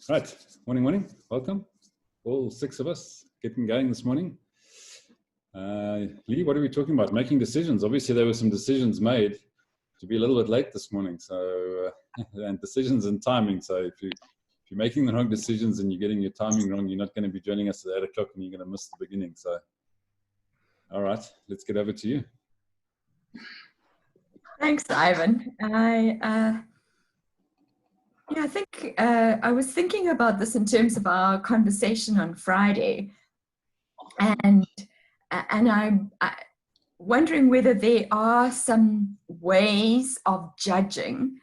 Right, morning. Welcome. All 6 of us getting going this morning. Lee, what are we talking about? Making decisions. Obviously, there were some decisions made to be a little bit late this morning. So, and decisions and timing. So, if you're making the wrong decisions and you're getting your timing wrong, you're not going to be joining us at 8 o'clock and you're going to miss the beginning. So, all right, let's get over to you. Thanks, Ivan. I think I was thinking about this in terms of our conversation on Friday, and I'm wondering whether there are some ways of judging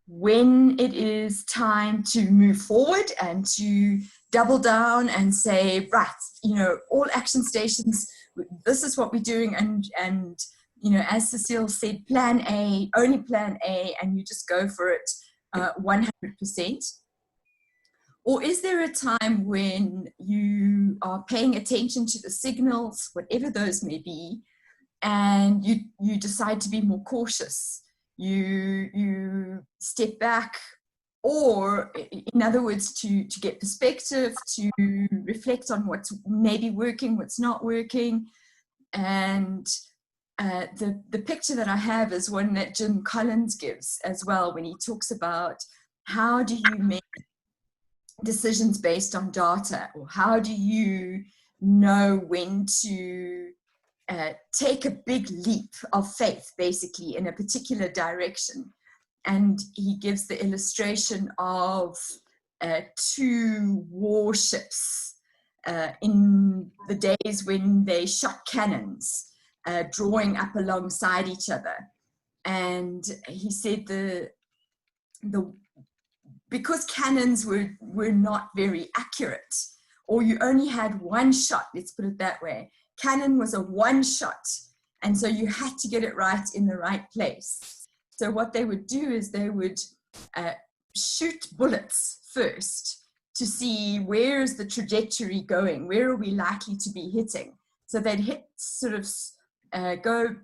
when it is time to move forward and to double down and say, right, all action stations, this is what we're doing, and as Cecile said, plan A, only plan A, and you just go for it 100%? Or is there a time when you are paying attention to the signals, whatever those may be, and you decide to be more cautious? You step back, or in other words, to get perspective, to reflect on what's maybe working, what's not working. And the picture that I have is one that Jim Collins gives as well, when he talks about how do you make decisions based on data, or how do you know when to take a big leap of faith, basically, in a particular direction. And he gives the illustration of 2 warships in the days when they shot cannons, drawing up alongside each other. And he said because cannons were not very accurate, or you only had one shot, let's put it that way. Cannon was a one shot, and so you had to get it right in the right place. So what they would do is they would shoot bullets first to see where is the trajectory going, where are we likely to be hitting. So they'd hit go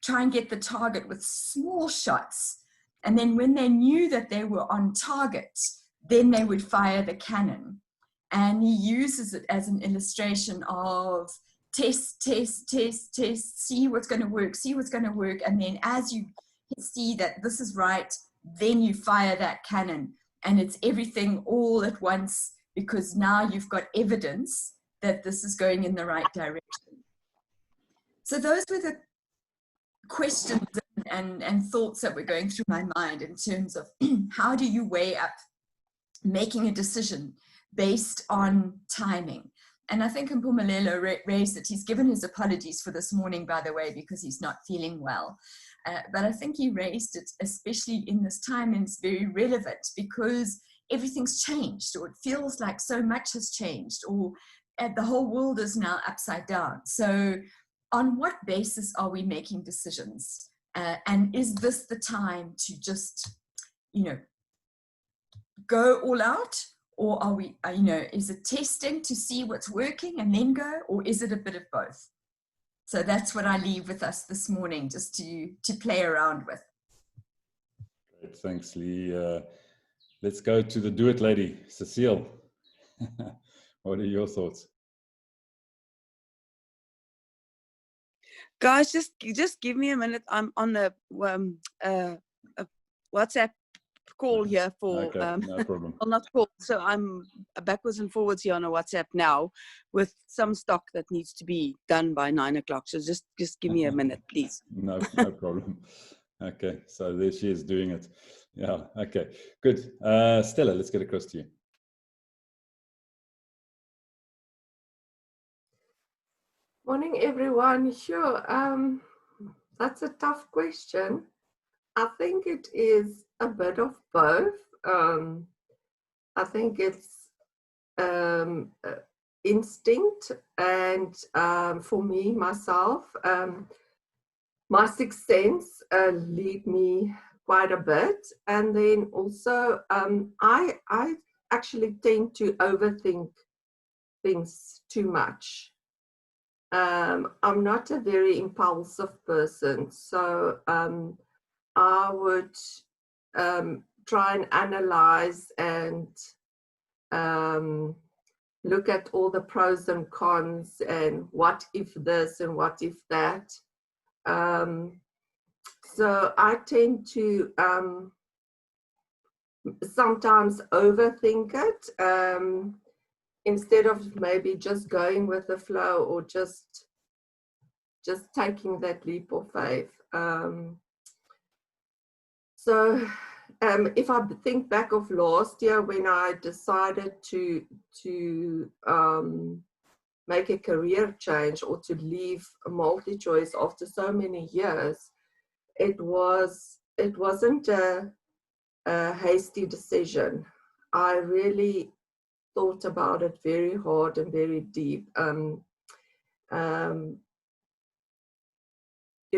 try and get the target with small shots. And then when they knew that they were on target, then they would fire the cannon. And he uses it as an illustration of test, see what's going to work. And then as you see that this is right, then you fire that cannon. And it's everything all at once, because now you've got evidence that this is going in the right direction. So those were the questions and thoughts that were going through my mind in terms of how do you weigh up making a decision based on timing. And I think Mpumelelo raised it. He's given his apologies for this morning, by the way, because he's not feeling well. But I think he raised it, especially in this time, and it's very relevant because everything's changed, or it feels like so much has changed, or the whole world is now upside down. So on what basis are we making decisions? And is this the time to just, go all out? Or are we, is it testing to see what's working and then go? Or is it a bit of both? So that's what I leave with us this morning, just to play around with. Great, thanks, Lee. Let's go to the do-it lady, Cecile. What are your thoughts? Guys, just give me a minute. I'm on a WhatsApp call here for no problem. Well, not call. So I'm backwards and forwards here on a WhatsApp now with some stock that needs to be done by 9 o'clock. So just give me a minute, please. No problem. Okay, so there she is doing it. Yeah. Okay. Good. Stella, let's get across to you. Morning, everyone. Sure. That's a tough question. I think it is a bit of both. I think it's instinct, and for me, myself, my sixth sense lead me quite a bit. And then also, I actually tend to overthink things too much. I'm not a very impulsive person, so I would try and analyze and look at all the pros and cons and what if this and what if that. So I tend to sometimes overthink it instead of maybe just going with the flow or just taking that leap of faith. So if I think back of last year when I decided to make a career change or to leave a multi-choice after so many years, it wasn't a hasty decision. I really thought about it very hard and very deep. You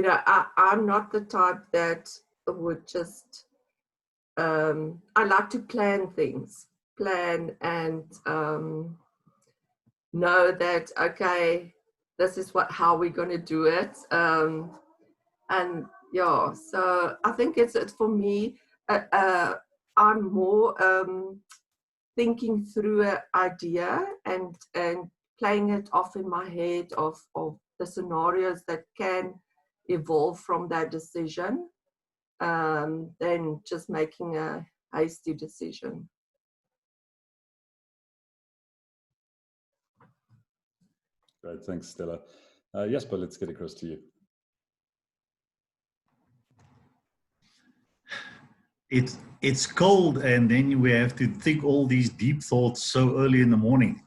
know, I'm not the type that would just, I like to plan things, and know that, okay, this is how we're going to do it. And yeah, so I think it's for me, I'm more thinking through an idea and playing it off in my head of the scenarios that can evolve from that decision, than just making a hasty decision. Great, thanks, Stella. Jesper, let's get across to you. It's cold, and then we have to think all these deep thoughts so early in the morning.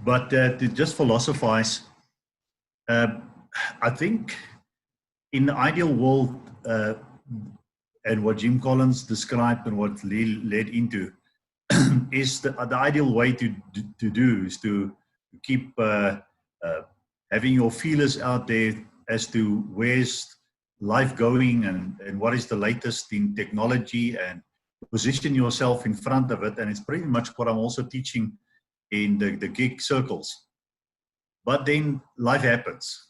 But to just philosophize, I think in the ideal world, and what Jim Collins described and what led into, is the ideal way to do is to keep having your feelers out there as to where's life going and what is the latest in technology, and position yourself in front of it. And it's pretty much what I'm also teaching in the gig circles. But then life happens.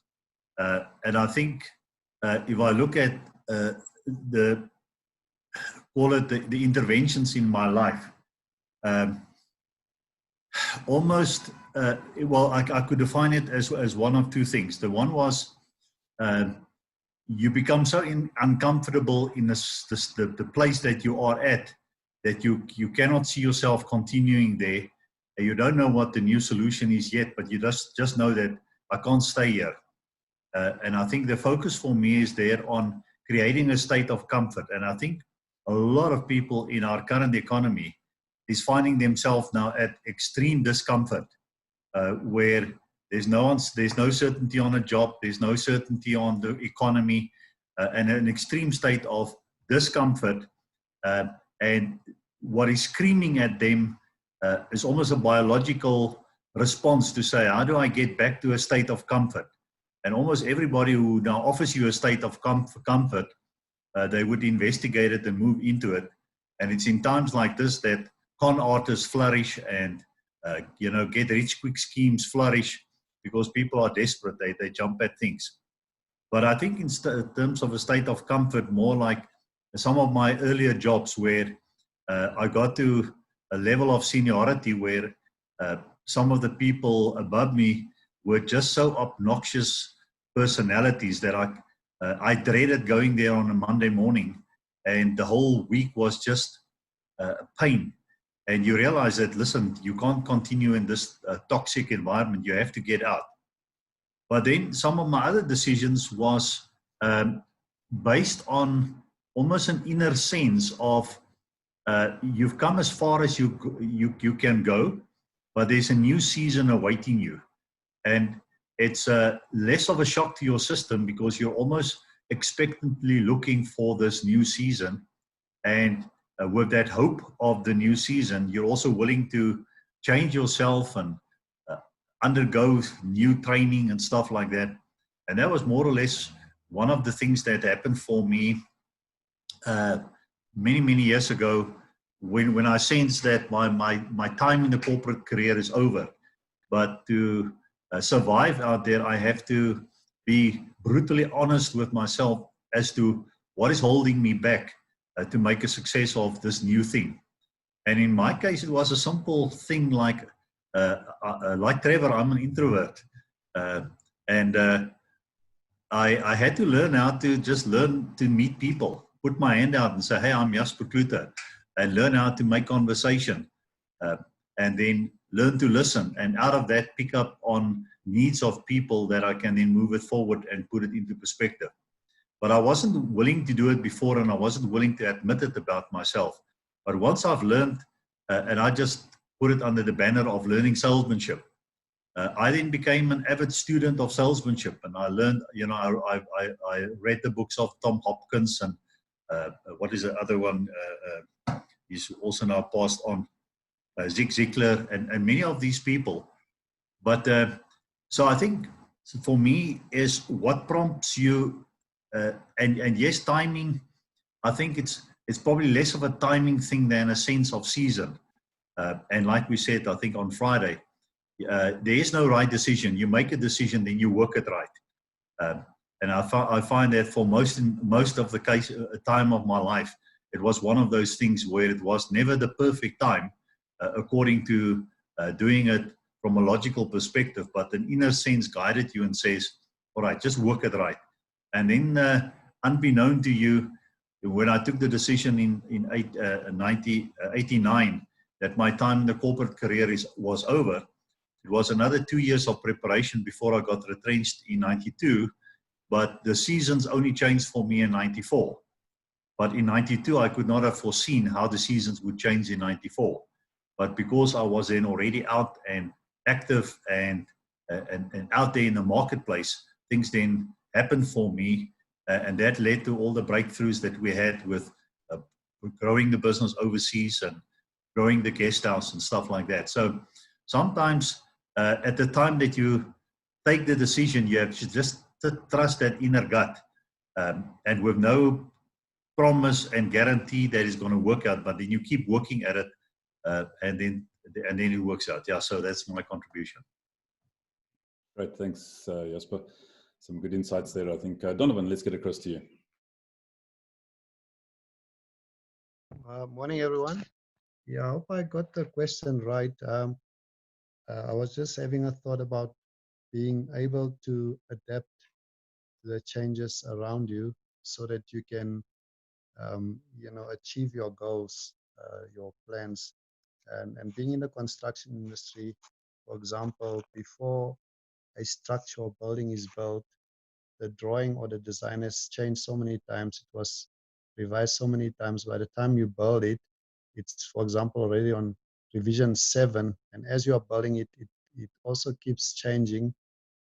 And I think if I look at the interventions in my life, almost, well, I could define it as one of two things. The one was you become so uncomfortable in the place that you are at, that you cannot see yourself continuing there. You don't know what the new solution is yet, but you just know that I can't stay here. And I think the focus for me is there on creating a state of comfort. And I think a lot of people in our current economy is finding themselves now at extreme discomfort, where there's no certainty on a job, there's no certainty on the economy, and an extreme state of discomfort. And what is screaming at them is almost a biological response to say, how do I get back to a state of comfort? And almost everybody who now offers you a state of comfort, they would investigate it and move into it. And it's in times like this that con artists flourish and get rich quick schemes flourish, because people are desperate. They jump at things. But I think in terms of a state of comfort, more like some of my earlier jobs where I got to a level of seniority where some of the people above me were just so obnoxious personalities that I dreaded going there on a Monday morning, and the whole week was just pain. And you realize that, listen, you can't continue in this toxic environment. You have to get out. But then some of my other decisions was based on almost an inner sense of you've come as far as you can go, but there's a new season awaiting you. And it's less of a shock to your system because you're almost expectantly looking for this new season. And with that hope of the new season, you're also willing to change yourself and undergo new training and stuff like that. And that was more or less one of the things that happened for me many years ago, when I sensed that my time in the corporate career is over. But to survive out there, I have to be brutally honest with myself as to what is holding me back to make a success of this new thing. And in my case, it was a simple thing like Trevor, I'm an introvert. I had to learn how to just learn to meet people, put my hand out and say, hey, I'm Jasper Klute, and learn how to make conversation. And then learn to listen. And out of that, pick up on needs of people that I can then move it forward and put it into perspective. But I wasn't willing to do it before, and I wasn't willing to admit it about myself. But once I've learned, and I just put it under the banner of learning salesmanship, I then became an avid student of salesmanship, and I learned, I read the books of Tom Hopkins and what is the other one? He's also now passed on, Zig Ziglar, and many of these people. But so I think for me is what prompts you, and yes, timing. I think it's probably less of a timing thing than a sense of season. And like we said, I think on Friday, there is no right decision. You make a decision, then you work it right. And I find that for most of the time of my life, it was one of those things where it was never the perfect time, according to doing it from a logical perspective, but an inner sense guided you and says, all right, just work it right. And then unbeknown to you, when I took the decision in 1989 that my time in the corporate career was over, it was another 2 years of preparation before I got retrenched in 92, but the seasons only changed for me in 94. But in 92, I could not have foreseen how the seasons would change in 94. But because I was then already out and active and out there in the marketplace, things then happened for me. And that led to all the breakthroughs that we had with growing the business overseas and growing the guest house and stuff like that. So sometimes at the time that you take the decision, you have to just trust that inner gut, and with no promise and guarantee that it's going to work out, but then you keep working at it, and then it works out. Yeah, so that's my contribution. Great, thanks, Jasper. Some good insights there, I think. Donovan, let's get across to you. Morning, everyone. Yeah, I hope I got the question right. I was just having a thought about being able to adapt to the changes around you so that you can, achieve your goals, your plans. And being in the construction industry, for example, before a structure or building is built, the drawing or the design has changed so many times. It was revised so many times. By the time you build it, it's, for example, already on revision 7. And as you are building it, it also keeps changing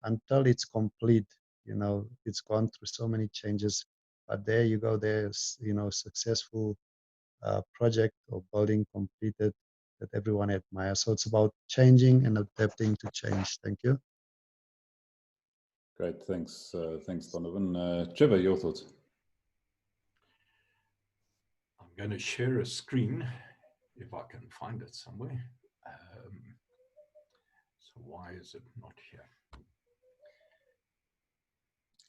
until it's complete. It's gone through so many changes. But there you go, there's, successful project or building completed that everyone admires. So it's about changing and adapting to change. Thank you. Great, thanks, thanks, Donovan. Trevor, your thoughts? I'm going to share a screen if I can find it somewhere. So why is it not here?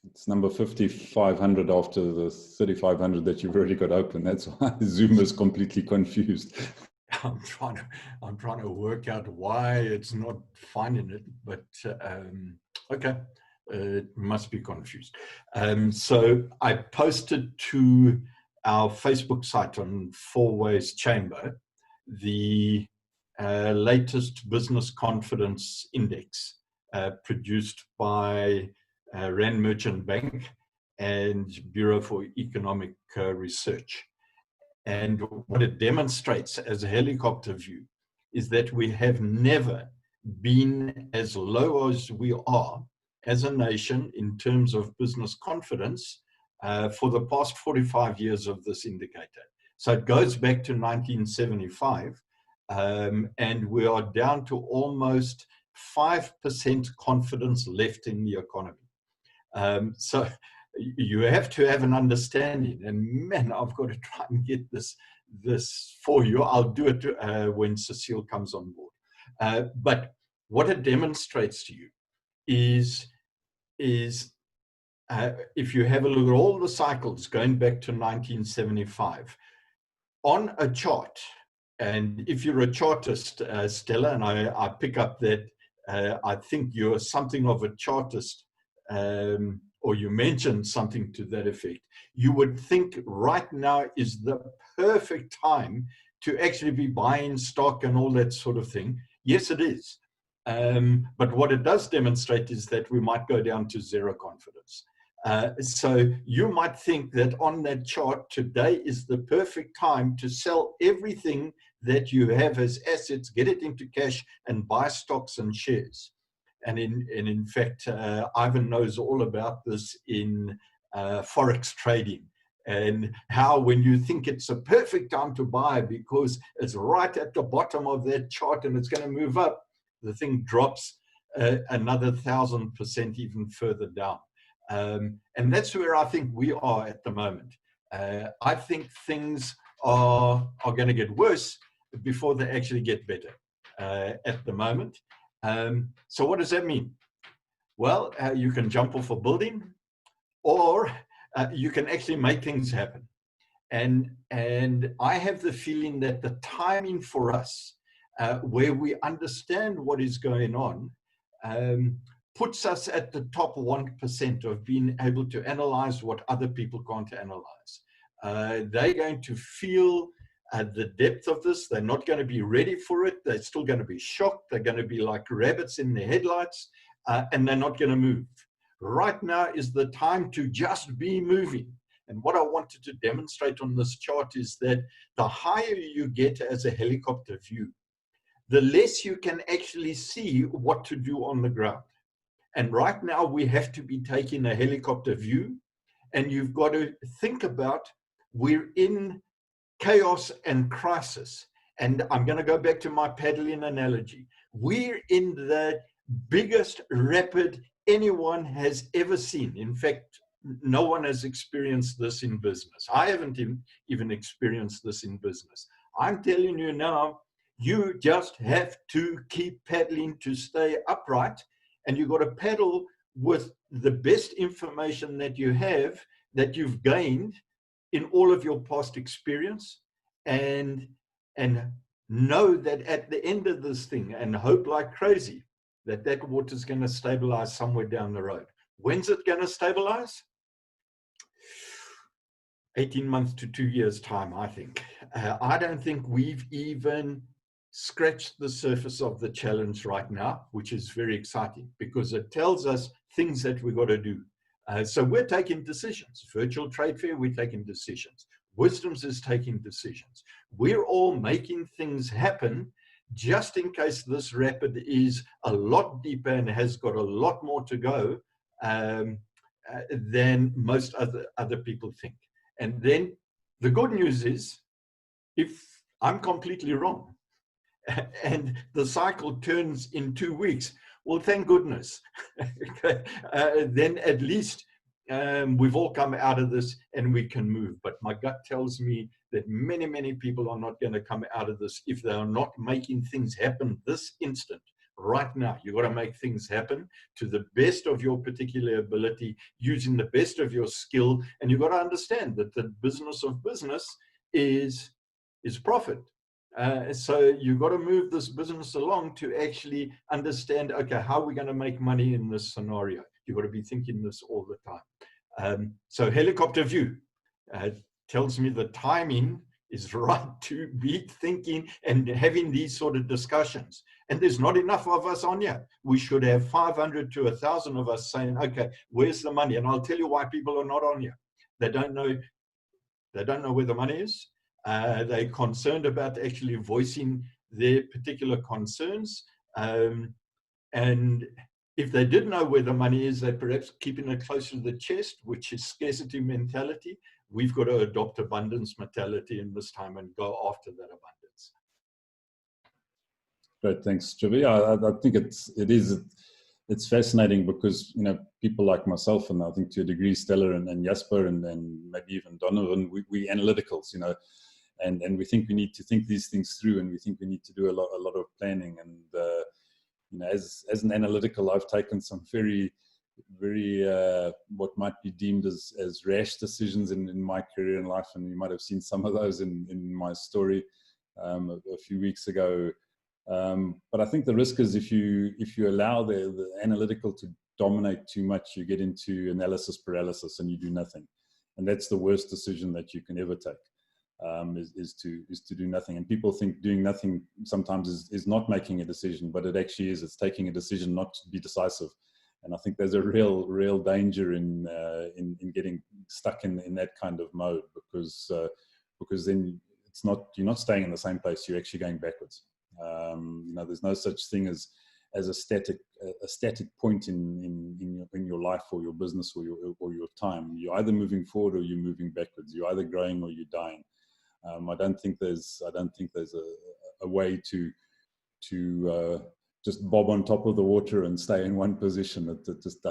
It's number 5500 after the 3500 that you've already got open. That's why Zoom is completely confused. I'm trying to work out why it's not finding it, but okay, it must be confused. So I posted to our Facebook site on Four Ways Chamber the latest business confidence index produced by Rand Merchant Bank and Bureau for Economic Research. And what it demonstrates as a helicopter view is that we have never been as low as we are as a nation in terms of business confidence for the past 45 years of this indicator. So it goes back to 1975, and we are down to almost 5% confidence left in the economy. So you have to have an understanding, and man, I've got to try and get this for you. I'll do it when Cecile comes on board. But what it demonstrates to you is if you have a look at all the cycles going back to 1975, on a chart, and if you're a chartist, Stella, and I pick up that I think you're something of a chartist, or you mentioned something to that effect, you would think right now is the perfect time to actually be buying stock and all that sort of thing. Yes, it is. But what it does demonstrate is that we might go down to zero confidence. So you might think that on that chart, today is the perfect time to sell everything that you have as assets, get it into cash, and buy stocks and shares. And in fact, Ivan knows all about this in Forex trading, and how when you think it's a perfect time to buy because it's right at the bottom of that chart and it's going to move up, the thing drops another 1,000% even further down. And that's where I think we are at the moment. I think things are going to get worse before they actually get better at the moment. So what does that mean? Well, you can jump off a building, or you can actually make things happen. And I have the feeling that the timing for us, where we understand what is going on, puts us at the top 1% of being able to analyze what other people can't analyze. They're going to feel the depth of this. They're not going to be ready for it. They're still going to be shocked. They're going to be like rabbits in their headlights, and they're not going to move. Right now is the time to just be moving. And what I wanted to demonstrate on this chart is that the higher you get as a helicopter view, the less you can actually see what to do on the ground. And right now we have to be taking a helicopter view, and you've got to think about, we're in chaos and crisis. And I'm going to go back to my paddling analogy. We're in the biggest rapid anyone has ever seen. In fact, no one has experienced this in business. I haven't even experienced this in business. I'm telling you now, you just have to keep paddling to stay upright, and you've got to paddle with the best information that you have, that you've gained in all of your past experience, and know that at the end of this thing, and hope like crazy, that water is going to stabilize somewhere down the road. When's it going to stabilize? 18 months to 2 years time, I think. I don't think we've even scratched the surface of the challenge right now, which is very exciting because it tells us things that we've got to do. So we're taking decisions. Virtual Trade Fair, we're taking decisions. Wisdoms is taking decisions. We're all making things happen just in case this rapid is a lot deeper and has got a lot more to go than most other people think. And then the good news is, if I'm completely wrong and the cycle turns in 2 weeks, well, thank goodness. Okay. Then at least we've all come out of this and we can move. But my gut tells me that many, many people are not going to come out of this if they are not making things happen this instant. Right now, you've got to make things happen to the best of your particular ability, using the best of your skill. And you've got to understand that the business of business is profit. So you've got to move this business along to actually understand, okay, how are we going to make money in this scenario? You've got to be thinking this all the time. So helicopter view tells me the timing is right to be thinking and having these sort of discussions. And there's not enough of us on here. We should have 500 to 1,000 of us saying, okay, where's the money? And I'll tell you why people are not on here. They don't know where the money is. They're concerned about actually voicing their particular concerns. And if they did know where the money is, they're perhaps keeping it closer to the chest, which is scarcity mentality. We've got to adopt abundance mentality in this time and go after that abundance. Great, thanks, Javi. I think it's fascinating because, you know, people like myself, and I think to a degree Stella and Jasper and maybe even Donovan, we analyticals, you know, and we think we need to think these things through, and we think we need to do a lot of planning. And you know, as an analytical, I've taken some very what might be deemed as rash decisions in my career in life, and you might have seen some of those in my story a few weeks ago. But I think the risk is if you allow the analytical to dominate too much, you get into analysis paralysis and you do nothing, and that's the worst decision that you can ever take. Is to do nothing. And people think doing nothing sometimes is not making a decision, but it actually is. It's taking a decision not to be decisive. And I think there's a real danger in getting stuck in that kind of mode, because then you're not staying in the same place. You're actually going backwards. There's no such thing as a static point in your life or your business or your time. You're either moving forward or you're moving backwards. You're either growing or you're dying. I don't think there's a way to just bob on top of the water and stay in one position. It just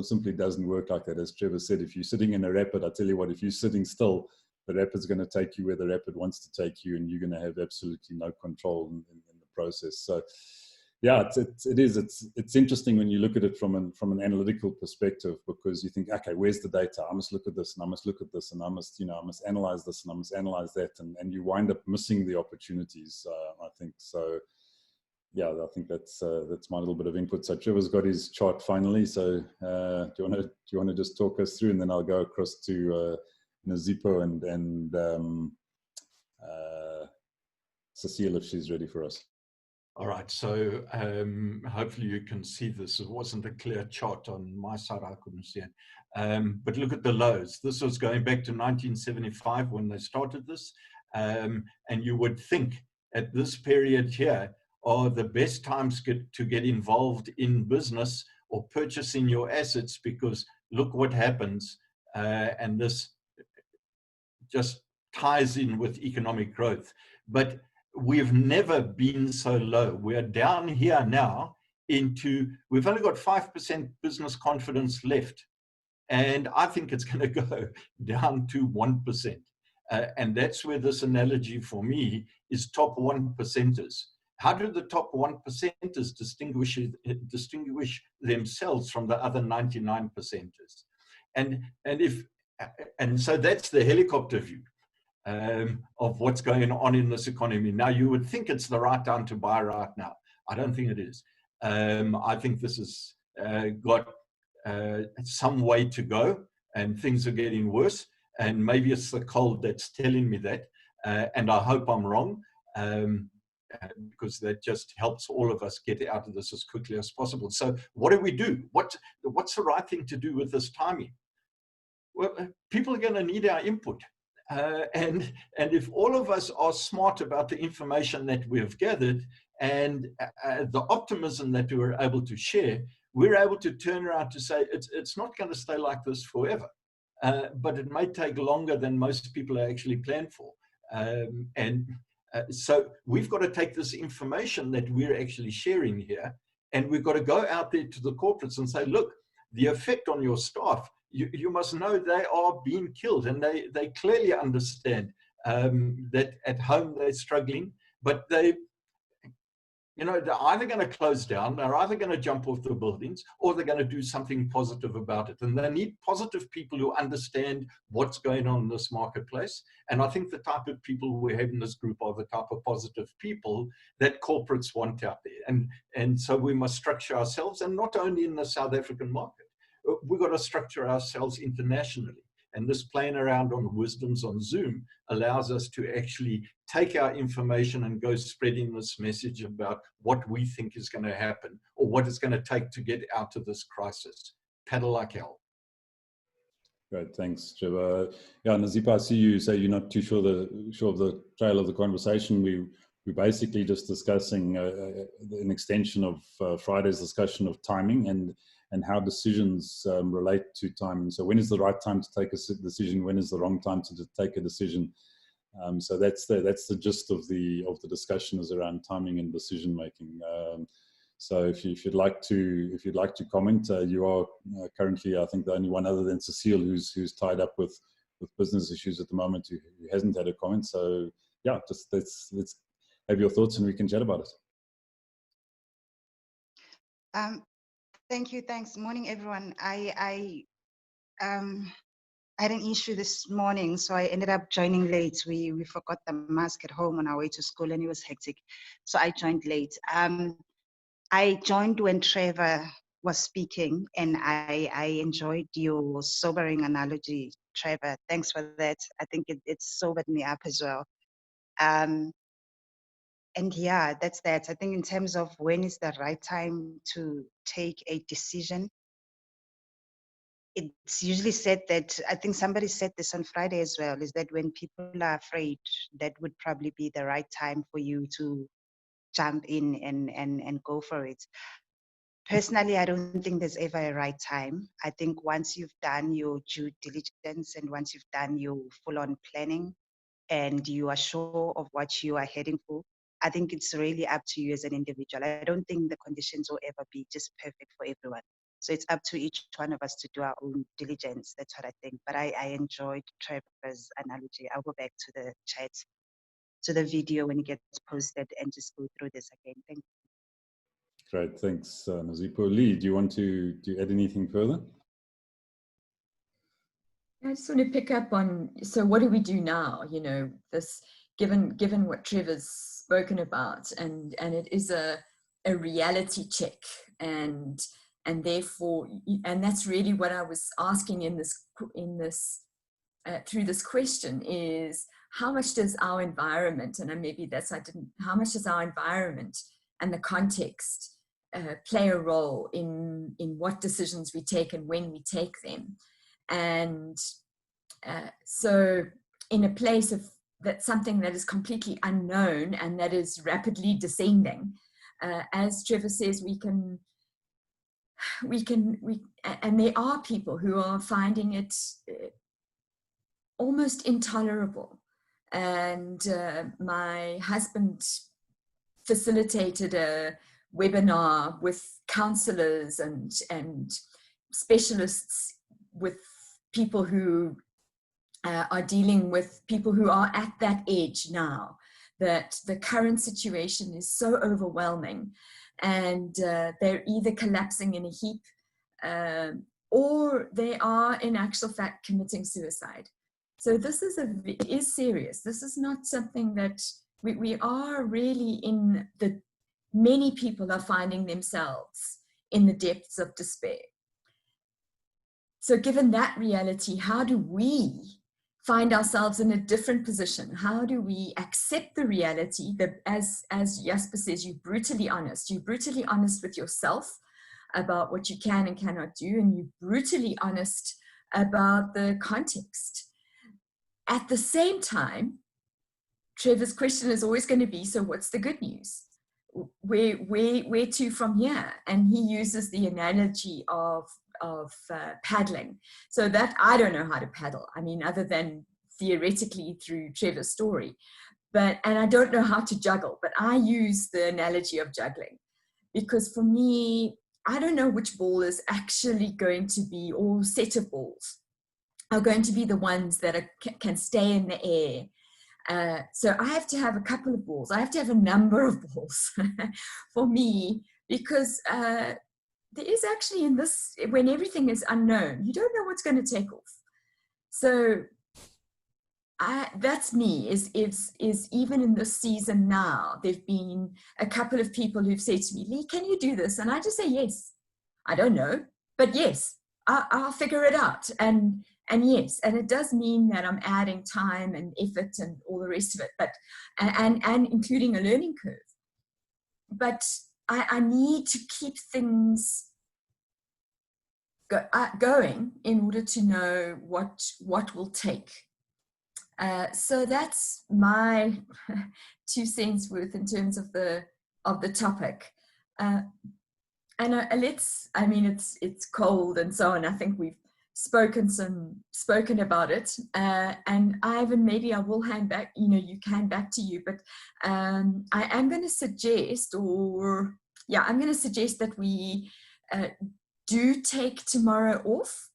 simply doesn't work like that. As Trevor said, if you're sitting in a rapid, I tell you what, if you're sitting still, the rapid's going to take you where the rapid wants to take you, and you're going to have absolutely no control in the process. So, yeah, it's interesting when you look at it from an analytical perspective, because you think, okay, where's the data? I must look at this, and I must look at this, and I must analyze this, and I must analyze that, and you wind up missing the opportunities. I think so. Yeah, I think that's my little bit of input. So Trevor's got his chart finally. So do you want to just talk us through, and then I'll go across to Nazipo and Cecile if she's ready for us. All right, so hopefully you can see this. It wasn't a clear chart on my side, I couldn't see it. But look at the lows. This was going back to 1975 when they started this. And you would think at this period here are the best times to get involved in business or purchasing your assets, because look what happens. And this just ties in with economic growth. But we've never been so low. We're down here now we've only got 5% business confidence left. And I think it's going to go down to 1%. And that's where this analogy for me is top 1%ers. How do the top 1%ers distinguish themselves from the other 99%ers? And so that's the helicopter view of what's going on in this economy. Now, you would think it's the right time to buy right now. I don't think it is. I think this has got some way to go, and things are getting worse. And maybe it's the cold that's telling me that. And I hope I'm wrong, because that just helps all of us get out of this as quickly as possible. So what do we do? What's the right thing to do with this timing? Well, people are going to need our input. And if all of us are smart about the information that we have gathered and the optimism that we were able to share, we're able to turn around to say it's not going to stay like this forever, but it may take longer than most people actually plan for. So we've got to take this information that we're actually sharing here, and we've got to go out there to the corporates and say, look, the effect on your staff, you must know they are being killed, and they clearly understand that at home they're struggling, but they're either going to close down, they're either going to jump off the buildings, or they're going to do something positive about it. And they need positive people who understand what's going on in this marketplace. And I think the type of people we have in this group are the type of positive people that corporates want out there. And so we must structure ourselves, and not only in the South African market. We've got to structure ourselves internationally. And this playing around on wisdoms on Zoom allows us to actually take our information and go spreading this message about what we think is going to happen, or what it's going to take to get out of this crisis. Paddle like hell. Great, thanks, Trevor. Yeah, Nazipa, I see you say you're not too sure of the trail of the conversation. We're basically just discussing an extension of Friday's discussion of timing and how decisions relate to timing. So when is the right time to take a decision? When is the wrong time to take a decision? So that's the gist of the discussion, is around timing and decision making. So if you'd like to comment, you are currently, I think, the only one other than Cecile who's tied up with business issues at the moment who hasn't had a comment. So yeah, just let's have your thoughts and we can chat about it. Thank you. Thanks. Morning, everyone. I had an issue this morning, so I ended up joining late. We forgot the mask at home on our way to school, and it was hectic, so I joined late. I joined when Trevor was speaking, and I enjoyed your sobering analogy, Trevor. Thanks for that. I think it sobered me up as well. And yeah, that's that. I think in terms of when is the right time to take a decision, it's usually said that, I think somebody said this on Friday as well, is that when people are afraid, that would probably be the right time for you to jump in and go for it. Personally, I don't think there's ever a right time. I think once you've done your due diligence and once you've done your full-on planning and you are sure of what you are heading for, I think it's really up to you as an individual. I don't think the conditions will ever be just perfect for everyone. So it's up to each one of us to do our own diligence. That's what I think. But I enjoyed Trevor's analogy. I'll go back to the chat, to the video when it gets posted, and just go through this again. Thank you. Great, thanks, Nazipo. Lee, do you want to add anything further? I just want to pick up on, so what do we do now? You know, this, given what Trevor's spoken about, and it is a reality check, and therefore, and that's really what I was asking in this through this question, is how much does our environment, and maybe that's, how much does our environment and the context play a role in what decisions we take and when we take them? And so in a place of that's something that is completely unknown and that is rapidly descending, as Trevor says, and there are people who are finding it almost intolerable. And my husband facilitated a webinar with counselors and specialists, with people who are dealing with people who are at that edge now, that the current situation is so overwhelming, and they're either collapsing in a heap or they are in actual fact committing suicide. So this is serious. This is not something that we are really in the, many people are finding themselves in the depths of despair. So given that reality, how do we find ourselves in a different position? How do we accept the reality that, as Jasper says, you're brutally honest with yourself about what you can and cannot do, and you're brutally honest about the context. At the same time, Trevor's question is always going to be, so what's the good news? Where to from here? And he uses the analogy of paddling. So that, I don't know how to paddle. I mean, other than theoretically through Trevor's story, and I don't know how to juggle, but I use the analogy of juggling, because for me, I don't know which ball is actually going to be, or set of balls are going to be the ones that can stay in the air. So I have to have a couple of balls. I have to have a number of balls for me, because there is actually, in this, when everything is unknown, you don't know what's going to take off. So that's me, is even in this season now, there've been a couple of people who've said to me, Lee, can you do this? And I just say, yes. I don't know, but yes, I'll figure it out. And yes, and it does mean that I'm adding time and effort and all the rest of it, but and including a learning curve. But I need to keep things going in order to know what will take. So that's my 2 cents worth in terms of the topic. And I mean, it's cold and so on. I think we've spoken about it. And Ivan, maybe I will hand back, you can back to you, but I am going to suggest, I'm going to suggest that we do take tomorrow off.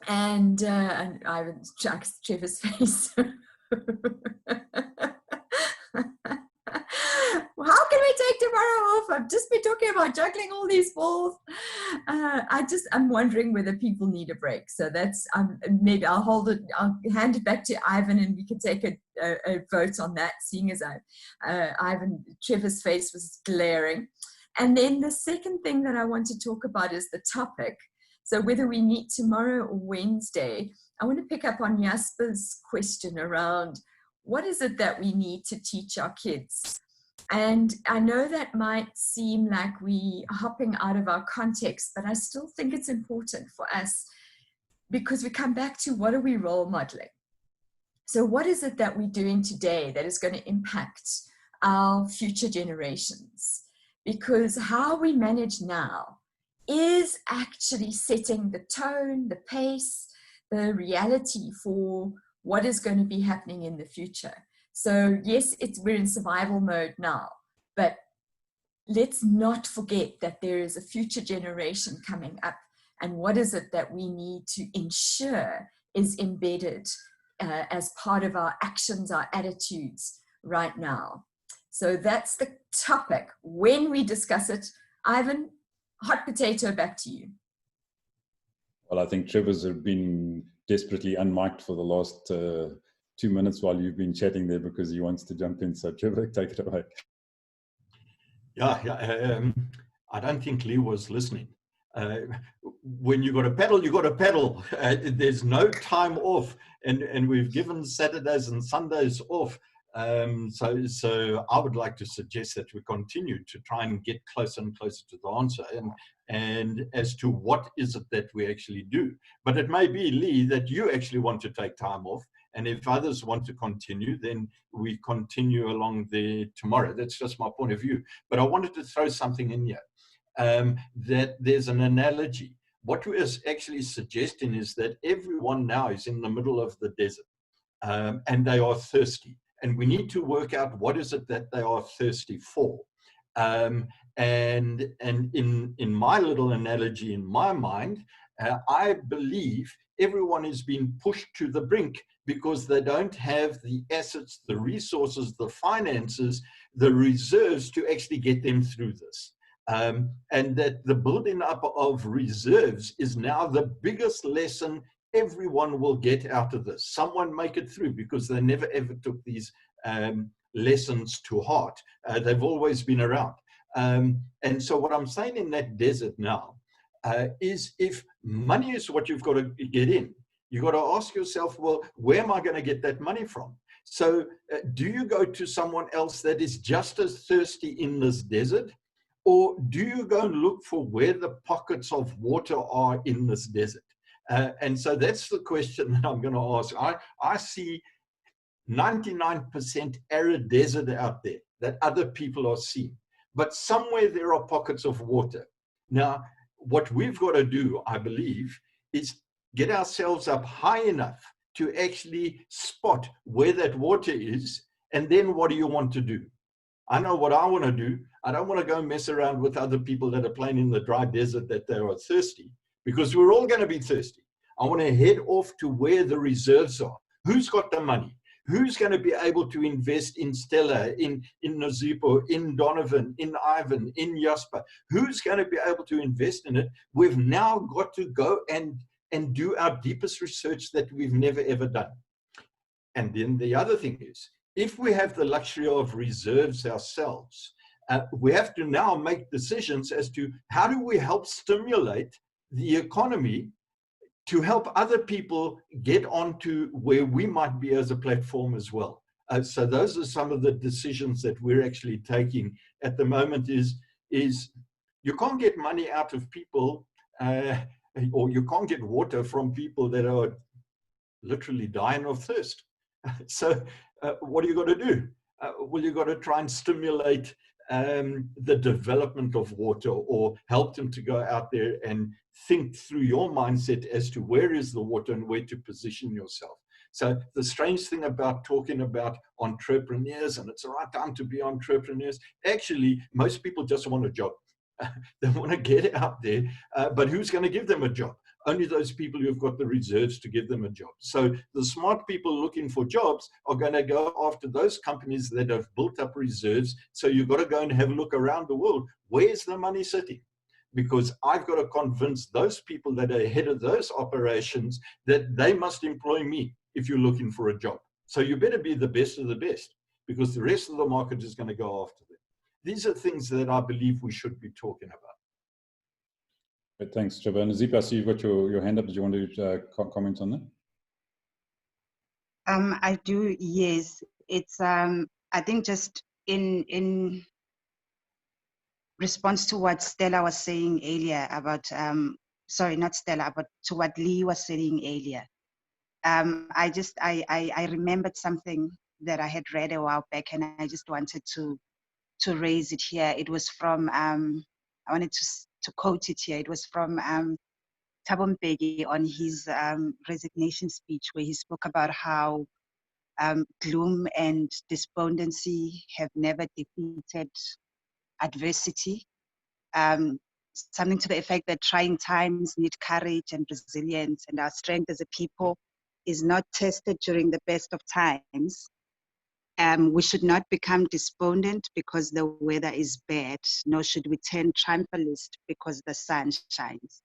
And Ivan chucks Trevor's face. how can we take tomorrow off? I've just been talking about juggling all these balls. I'm wondering whether people need a break. So that's, maybe I'll hand it back to Ivan and we can take a vote on that, seeing as Trevor's face was glaring. And then the second thing that I want to talk about is the topic. So whether we meet tomorrow or Wednesday, I want to pick up on Jasper's question around what is it that we need to teach our kids? And I know that might seem like we are hopping out of our context, but I still think it's important for us because we come back to what are we role modeling? So what is it that we're doing today that is going to impact our future generations? Because how we manage now is actually setting the tone, the pace, the reality for what is going to be happening in the future. So yes, we're in survival mode now, but let's not forget that there is a future generation coming up, and what is it that we need to ensure is embedded as part of our actions, our attitudes right now. So that's the topic when we discuss it. Ivan, hot potato, back to you. Well, I think Trevor's been desperately unmiked for the last 2 minutes while you've been chatting there because he wants to jump in. So Trevor, take it away. I don't think Lee was listening. When you got to pedal, you got to pedal. There's no time off, and we've given Saturdays and Sundays off. So I would like to suggest that we continue to try and get closer and closer to the answer, and as to what is it that we actually do. But it may be, Lee, that you actually want to take time off, and if others want to continue, then we continue along there tomorrow. That's just my point of view. But I wanted to throw something in here, that there's an analogy. What we're actually suggesting is that everyone now is in the middle of the desert, and they are thirsty. And we need to work out what is it that they are thirsty for. And in my little analogy, in my mind, I believe everyone is being pushed to the brink because they don't have the assets, the resources, the finances, the reserves to actually get them through this. And that the building up of reserves is now the biggest lesson everyone will get out of this. Someone make it through because they never ever took these lessons to heart. They've always been around. And so what I'm saying in that desert now is if money is what you've got to get in, you've got to ask yourself, well, where am I going to get that money from? So do you go to someone else that is just as thirsty in this desert? Or do you go and look for where the pockets of water are in this desert? And so that's the question that I'm going to ask. I see 99% arid desert out there that other people are seeing. But somewhere there are pockets of water. Now, what we've got to do, I believe, is get ourselves up high enough to actually spot where that water is. And then what do you want to do? I know what I want to do. I don't want to go mess around with other people that are playing in the dry desert that they are thirsty, because we're all going to be thirsty. I want to head off to where the reserves are. Who's got the money? Who's going to be able to invest in Stella, in Nozipo, in Donovan, in Ivan, in Jasper? Who's going to be able to invest in it? We've now got to go and do our deepest research that we've never, ever done. And then the other thing is, if we have the luxury of reserves ourselves, we have to now make decisions as to how do we help stimulate the economy to help other people get onto where we might be as a platform as well. So those are some of the decisions that we're actually taking at the moment is you can't get money out of people or you can't get water from people that are literally dying of thirst. So what do you got to do? Well, you got to try and stimulate the development of water, or help them to go out there and think through your mindset as to where is the water and where to position yourself. So the strange thing about talking about entrepreneurs, and it's the right time to be entrepreneurs, actually, most people just want a job. They want to get out there, but who's going to give them a job? only those people who've got the reserves to give them a job. So the smart people looking for jobs are going to go after those companies that have built up reserves. So you've got to go and have a look around the world. Where's the money sitting? Because I've got to convince those people that are ahead of those operations that they must employ me if you're looking for a job. So you better be the best of the best, because the rest of the market is going to go after them. These are things that I believe we should be talking about. Great, thanks, Trevor. And Nazeep, I see you've got your hand up. Did you want to comment on that? I do, yes. It's I think just in response to what Stella was saying earlier about sorry, not Stella, but to what Lee was saying earlier. I remembered something that I had read a while back, and I just wanted to raise it here. It was from I wanted to quote it here. It was from Thabo Mbeki on his resignation speech, where he spoke about how gloom and despondency have never defeated adversity. Something to the effect that trying times need courage and resilience, and our strength as a people is not tested during the best of times. We should not become despondent because the weather is bad, nor should we turn triumphalist because the sun shines.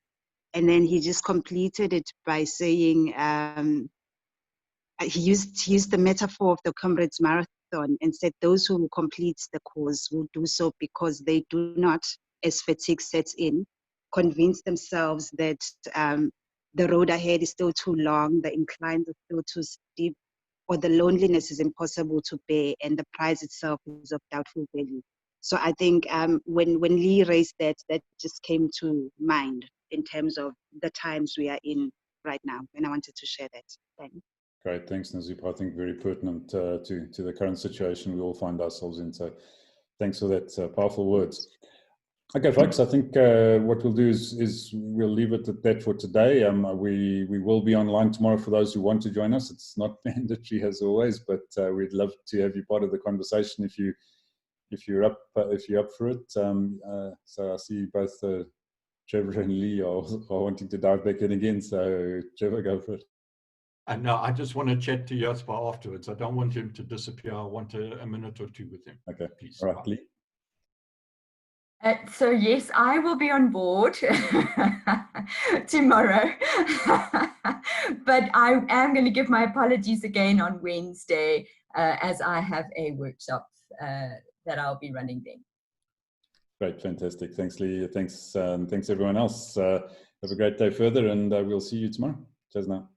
And then he just completed it by saying, he used the metaphor of the Comrades Marathon and said those who complete the course will do so because they do not, as fatigue sets in, convince themselves that the road ahead is still too long, the inclines are still too steep, or the loneliness is impossible to bear, and the prize itself is of doubtful value. So I think when Lee raised that, that just came to mind in terms of the times we are in right now, and I wanted to share that. Thanks. Great, thanks, Nazeep. I think very pertinent to the current situation we all find ourselves in. So thanks for that powerful words. Okay, folks, I think what we'll do is we'll leave it at that for today. We will be online tomorrow for those who want to join us. It's not mandatory as always, but we'd love to have you part of the conversation if you're up for it. So I see both Trevor and Lee are wanting to dive back in again. So Trevor, go for it. And no, I just want to chat to Jasper afterwards. I don't want him to disappear. I want a minute or two with him. Okay, please. All right, Lee. So yes, I will be on board tomorrow, but I am going to give my apologies again on Wednesday as I have a workshop that I'll be running then. Great, fantastic. Thanks, Lee. Thanks everyone else. Have a great day further, and we'll see you tomorrow. Cheers now.